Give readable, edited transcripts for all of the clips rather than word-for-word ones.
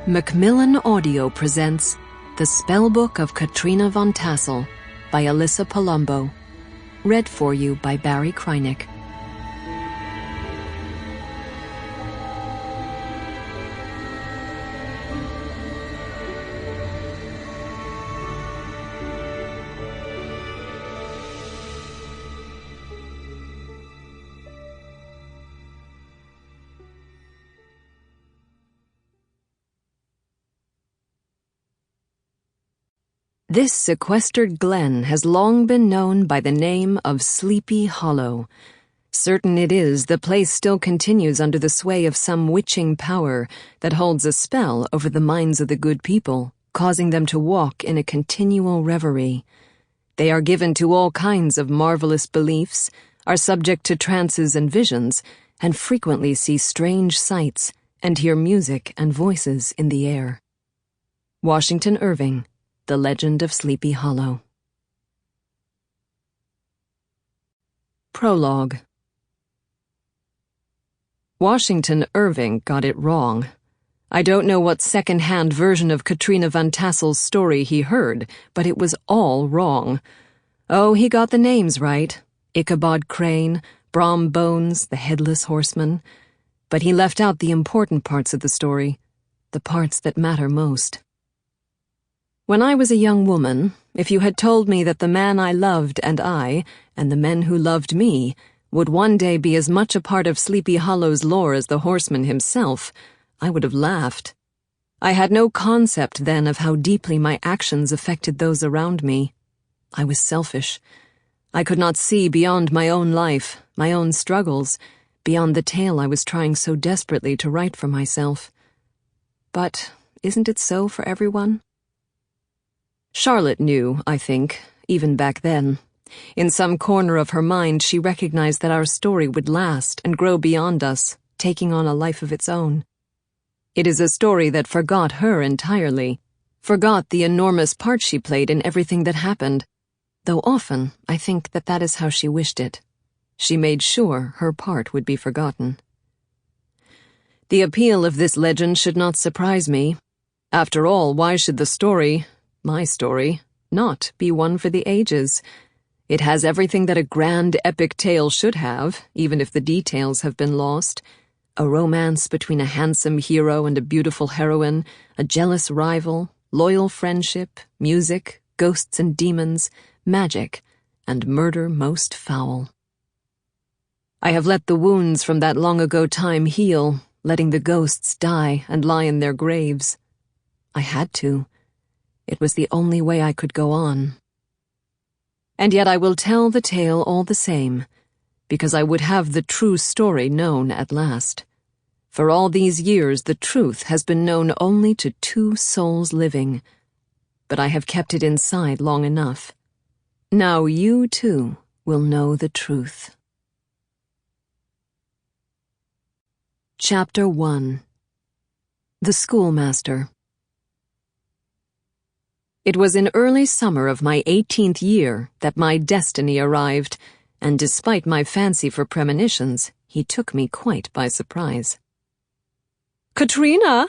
Macmillan Audio presents The Spellbook of Katrina Van Tassel by Alyssa Palombo. Read for you by Barrie Kreinik. This sequestered glen has long been known by the name of Sleepy Hollow. Certain it is the place still continues under the sway of some witching power that holds a spell over the minds of the good people, causing them to walk in a continual reverie. They are given to all kinds of marvelous beliefs, are subject to trances and visions, and frequently see strange sights and hear music and voices in the air. Washington Irving, The Legend of Sleepy Hollow. Prologue. Washington Irving got it wrong. I don't know what second-hand version of Katrina Van Tassel's story he heard, but it was all wrong. Oh, he got the names right. Ichabod Crane, Brom Bones, the Headless Horseman. But he left out the important parts of the story, the parts that matter most. When I was a young woman, if you had told me that the man I loved and the men who loved me, would one day be as much a part of Sleepy Hollow's lore as the horseman himself, I would have laughed. I had no concept then of how deeply my actions affected those around me. I was selfish. I could not see beyond my own life, my own struggles, beyond the tale I was trying so desperately to write for myself. But isn't it so for everyone? Charlotte knew, I think, even back then. In some corner of her mind, she recognized that our story would last and grow beyond us, taking on a life of its own. It is a story that forgot her entirely, forgot the enormous part she played in everything that happened, though often I think that that is how she wished it. She made sure her part would be forgotten. The appeal of this legend should not surprise me. After all, why should the story, my story, not be one for the ages? It has everything that a grand epic tale should have, even if the details have been lost. A romance between a handsome hero and a beautiful heroine, a jealous rival, loyal friendship, music, ghosts and demons, magic, and murder most foul. I have let the wounds from that long-ago time heal, letting the ghosts die and lie in their graves. I had to. It was the only way I could go on. And yet I will tell the tale all the same, because I would have the true story known at last. For all these years the truth has been known only to 2 souls living, but I have kept it inside long enough. Now you, too, will know the truth. Chapter 1. The Schoolmaster. It was in early summer of my 18th year that my destiny arrived, and despite my fancy for premonitions, he took me quite by surprise. "Katrina!"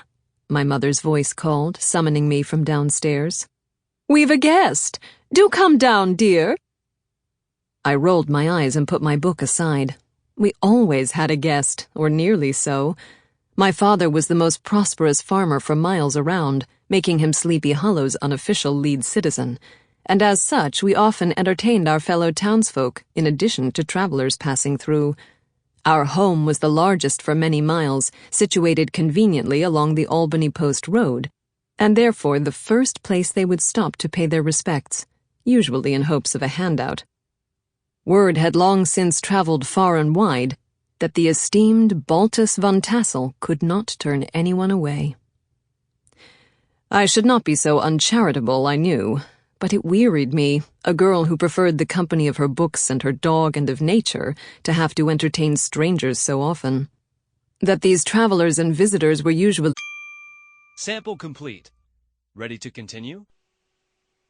my mother's voice called, summoning me from downstairs. "We've a guest. Do come down, dear." I rolled my eyes and put my book aside. We always had a guest, or nearly so. My father was the most prosperous farmer for miles around, making him Sleepy Hollow's unofficial lead citizen, and as such we often entertained our fellow townsfolk in addition to travelers passing through. Our home was the largest for many miles, situated conveniently along the Albany Post Road, and therefore the first place they would stop to pay their respects, usually in hopes of a handout. Word had long since traveled far and wide that the esteemed Baltus Van Tassel could not turn anyone away. I should not be so uncharitable, I knew, but it wearied me, a girl who preferred the company of her books and her dog and of nature, to have to entertain strangers so often. That these travelers and visitors were usually— Sample complete. Ready to continue?